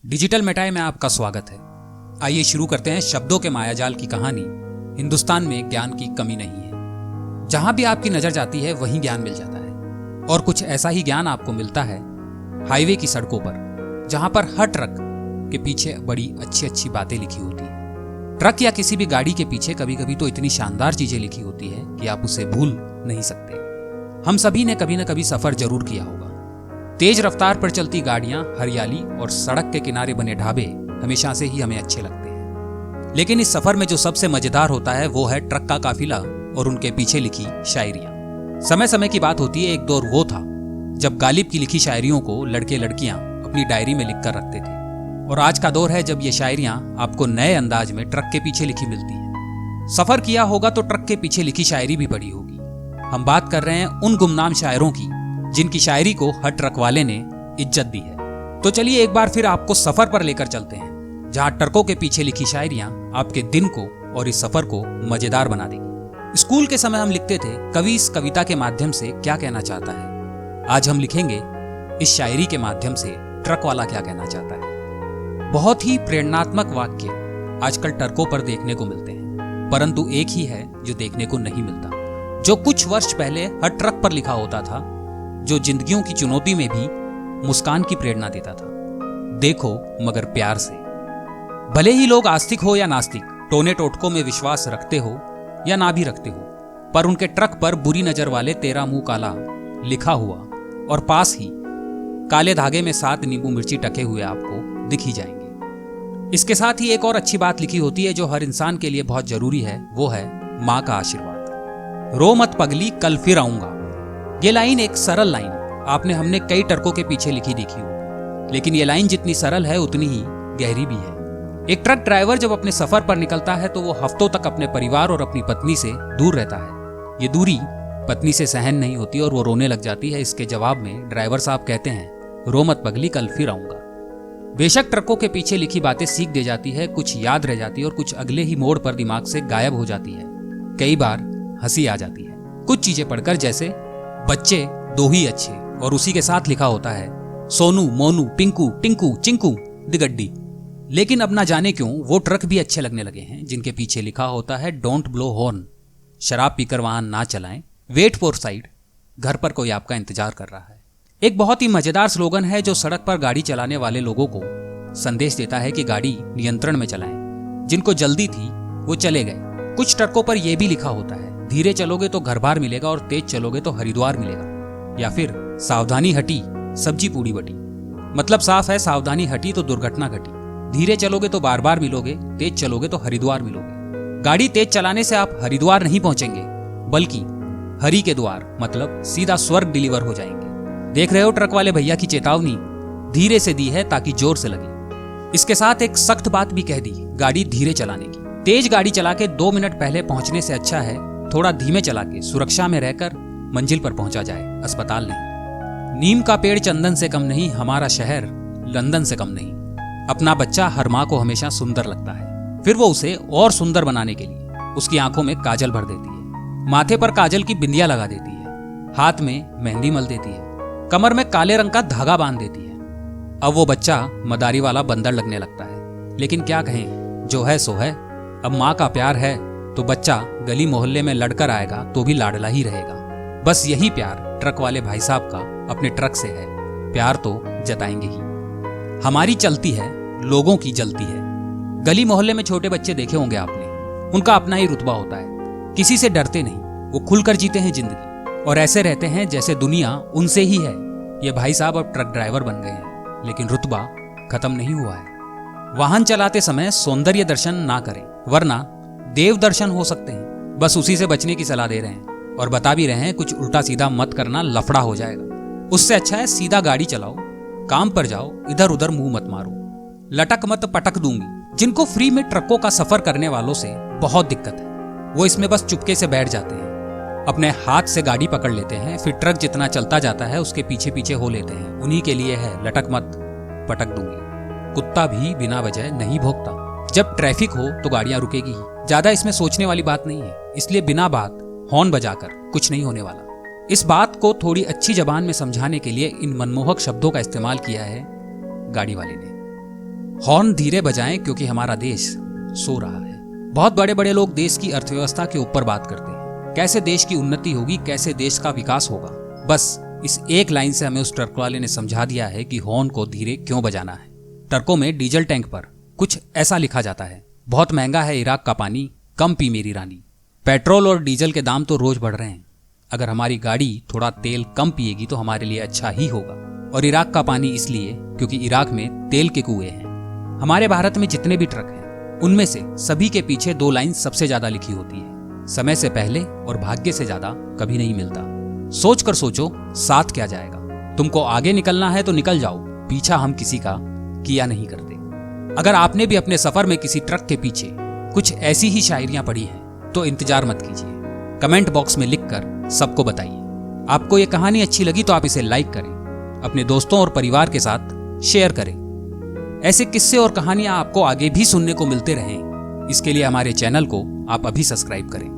Digital मिटाई में आपका स्वागत है। आइए शुरू करते हैं शब्दों के मायाजाल की कहानी। हिंदुस्तान में ज्ञान की कमी नहीं है। जहां भी आपकी नजर जाती है वहीं ज्ञान मिल जाता है। और कुछ ऐसा ही ज्ञान आपको मिलता है हाईवे की सड़कों पर, जहां पर हर ट्रक के पीछे बड़ी अच्छी अच्छी बातें लिखी होती है। ट्रक या किसी भी गाड़ी के पीछे कभी कभी तो इतनी शानदार चीजें लिखी होती है कि आप उसे भूल नहीं सकते। हम सभी ने कभी न कभी सफर जरूर किया होगा। तेज रफ्तार पर चलती गाड़ियां, हरियाली और सड़क के किनारे बने ढाबे हमेशा से ही हमें अच्छे लगते हैं। लेकिन इस सफर में जो सबसे मजेदार होता है वो है ट्रक का काफिला और उनके पीछे लिखी शायरियां। समय समय की बात होती है, एक दौर वो था जब गालिब की लिखी शायरियों को लड़के लड़कियां अपनी डायरी में लिख कर रखते थे। और आज का दौर है जब ये शायरियां आपको नए अंदाज में ट्रक के पीछे लिखी मिलती है। सफर किया होगा तो ट्रक के पीछे लिखी शायरी भी पढ़ी होगी। हम बात कर रहे हैं उन गुमनाम शायरों की जिनकी शायरी को हर ट्रक वाले ने इज्जत दी है। तो चलिए एक बार फिर आपको सफर पर लेकर चलते हैं, जहां ट्रकों के पीछे लिखी शायरियां आपके दिन को और इस सफर को मजेदार बना देगी। स्कूल के समय हम लिखते थे कवि इस कविता के माध्यम से क्या कहना चाहता है। आज हम लिखेंगे इस शायरी के माध्यम से ट्रक वाला क्या कहना चाहता है। बहुत ही प्रेरणात्मक वाक्य आजकल ट्रकों पर देखने को मिलते हैं, परंतु एक ही है जो देखने को नहीं मिलता, जो कुछ वर्ष पहले हर ट्रक पर लिखा होता था, जो जिंदगियों की चुनौती में भी मुस्कान की प्रेरणा देता था। देखो मगर प्यार से। भले ही लोग आस्तिक हो या नास्तिक, टोने टोटकों में विश्वास रखते हो या ना भी रखते हो, पर उनके ट्रक पर बुरी नजर वाले तेरा मुंह काला लिखा हुआ और पास ही काले धागे में 7 नींबू मिर्ची टके हुए आपको दिख ही जाएंगे। इसके साथ ही एक और अच्छी बात लिखी होती है जो हर इंसान के लिए बहुत जरूरी है, वो है माँ का आशीर्वाद। रो मत पगली कल फिर आऊंगा। ये लाइन एक सरल लाइन आपने हमने कई ट्रकों के पीछे लिखी देखी हो, लेकिन ये लाइन जितनी सरल है उतनी ही गहरी भी है। एक ट्रक ड्राइवर जब अपने सफर पर निकलता है तो वो हफ्तों तक अपने परिवार और अपनी पत्नी से दूर रहता है। ये दूरी पत्नी से सहन नहीं होती और वो रोने लग जाती है। इसके जवाब में ड्राइवर साहब कहते हैं, रो मत पगली कल फिर आऊंगा। बेशक ट्रकों के पीछे लिखी बातें सीख दे जाती है, कुछ याद रह जाती है और कुछ अगले ही मोड़ पर दिमाग से गायब हो जाती है। कई बार हंसी आ जाती है कुछ चीजें पढ़कर, जैसे बच्चे दो ही अच्छे और उसी के साथ लिखा होता है सोनू मोनू पिंकू टिंकू चिंकू दिगड्डी। लेकिन अब ना जाने क्यों वो ट्रक भी अच्छे लगने लगे हैं जिनके पीछे लिखा होता है डोंट ब्लो हॉर्न, शराब पीकर वाहन ना चलाएं, वेट फॉर साइड, घर पर कोई आपका इंतजार कर रहा है। एक बहुत ही मजेदार स्लोगन है जो सड़क पर गाड़ी चलाने वाले लोगों को संदेश देता है कि गाड़ी नियंत्रण में चलाएं। जिनको जल्दी थी वो चले गए। कुछ ट्रकों पर यह भी लिखा होता है, धीरे चलोगे तो घर बार मिलेगा और तेज चलोगे तो हरिद्वार मिलेगा, या फिर सावधानी हटी सब्जी पूड़ी बटी। मतलब साफ है, सावधानी हटी तो दुर्घटना घटी। धीरे चलोगे तो बार बार मिलोगे, तेज चलोगे तो हरिद्वार मिलोगे। गाड़ी तेज चलाने से आप हरिद्वार नहीं पहुंचेंगे, बल्कि हरि के द्वार मतलब सीधा स्वर्ग डिलीवर हो जाएंगे। देख रहे हो ट्रक वाले भैया की चेतावनी धीरे से दी है ताकि जोर से लगे। इसके साथ एक सख्त बात भी कह दी गाड़ी धीरे चलाने की। तेज गाड़ी चला के 2 मिनट पहले पहुंचने से अच्छा है थोड़ा धीमे चला के सुरक्षा में रहकर मंजिल पर पहुंचा जाए, अस्पताल नहीं। नीम का पेड़ चंदन से कम नहीं, हमारा शहर लंदन से कम नहीं। अपना बच्चा हर माँ को हमेशा सुंदर लगता है, फिर वो उसे और सुंदर बनाने के लिए उसकी आंखों में काजल भर देती है, माथे पर काजल की बिंदिया लगा देती है, हाथ में मेहंदी मल देती है, कमर में काले रंग का धागा बांध देती है। अब वो बच्चा मदारी वाला बंदर लगने लगता है। लेकिन क्या कहें, जो है सो है। अब माँ का प्यार है तो बच्चा गली मोहल्ले में लड़कर आएगा तो भी लाडला ही रहेगा। बस यही प्यार ट्रक वाले भाई साहब का अपने ट्रक से है। प्यार तो जताएंगे ही। हमारी चलती है, लोगों की जलती है। गली मोहल्ले में छोटे बच्चे देखे होंगे आपने, उनका अपना ही रुतबा होता है, किसी से डरते नहीं, वो खुलकर जीते हैं जिंदगी और ऐसे रहते हैं जैसे दुनिया उनसे ही है। ये भाई साहब अब ट्रक ड्राइवर बन गए हैं, लेकिन रुतबा खत्म नहीं हुआ है। वाहन चलाते समय सौंदर्य दर्शन ना करें, वरना देव दर्शन हो सकते हैं। बस उसी से बचने की सलाह दे रहे हैं और बता भी रहे हैं कुछ उल्टा सीधा मत करना, लफड़ा हो जाएगा। उससे अच्छा है सीधा गाड़ी चलाओ, काम पर जाओ, इधर उधर मुंह मत मारो, लटक मत पटक दूंगी। जिनको फ्री में ट्रकों का सफर करने वालों से बहुत दिक्कत है, वो इसमें बस चुपके से बैठ जाते हैं, अपने हाथ से गाड़ी पकड़ लेते हैं, फिर ट्रक जितना चलता जाता है उसके पीछे पीछे हो लेते हैं। उन्हीं के लिए है लटक मत पटक दूंगी। कुत्ता भी बिना वजह नहीं भौंकता। जब ट्रैफिक हो तो गाड़ियां रुकेगी ही, ज्यादा इसमें सोचने वाली बात नहीं है। इसलिए बिना बात हॉर्न बजाकर कुछ नहीं होने वाला। इस बात को थोड़ी अच्छी जबान में समझाने के लिए इन मनमोहक शब्दों का इस्तेमाल किया है गाड़ी वाले ने। हॉर्न धीरे बजाएं क्योंकि हमारा देश सो रहा है। बहुत बड़े बड़े लोग देश की अर्थव्यवस्था के ऊपर बात करते हैं, कैसे देश की उन्नति होगी, कैसे देश का विकास होगा। बस इस एक लाइन से हमें उस ट्रक वाले ने समझा दिया है कि हॉर्न को धीरे क्यों बजाना है। ट्रकों में डीजल टैंक पर कुछ ऐसा लिखा जाता है, बहुत महंगा है इराक का पानी, कम पी मेरी रानी। पेट्रोल और डीजल के दाम तो रोज बढ़ रहे हैं। अगर हमारी गाड़ी थोड़ा तेल कम पिएगी तो हमारे लिए अच्छा ही होगा। और इराक का पानी इसलिए क्योंकि इराक में तेल के कुएं हैं। हमारे भारत में जितने भी ट्रक हैं उनमें से सभी के पीछे 2 लाइन सबसे ज्यादा लिखी होती है, समय से पहले और भाग्य से ज्यादा कभी नहीं मिलता। सोच कर सोचो साथ क्या जाएगा। तुमको आगे निकलना है तो निकल जाओ, पीछा हम किसी का किया नहीं करते। अगर आपने भी अपने सफर में किसी ट्रक के पीछे कुछ ऐसी ही शायरियां पढ़ी हैं तो इंतजार मत कीजिए, कमेंट बॉक्स में लिखकर सबको बताइए। आपको ये कहानी अच्छी लगी तो आप इसे लाइक करें, अपने दोस्तों और परिवार के साथ शेयर करें। ऐसे किस्से और कहानियां आपको आगे भी सुनने को मिलते रहें, इसके लिए हमारे चैनल को आप अभी सब्सक्राइब करें।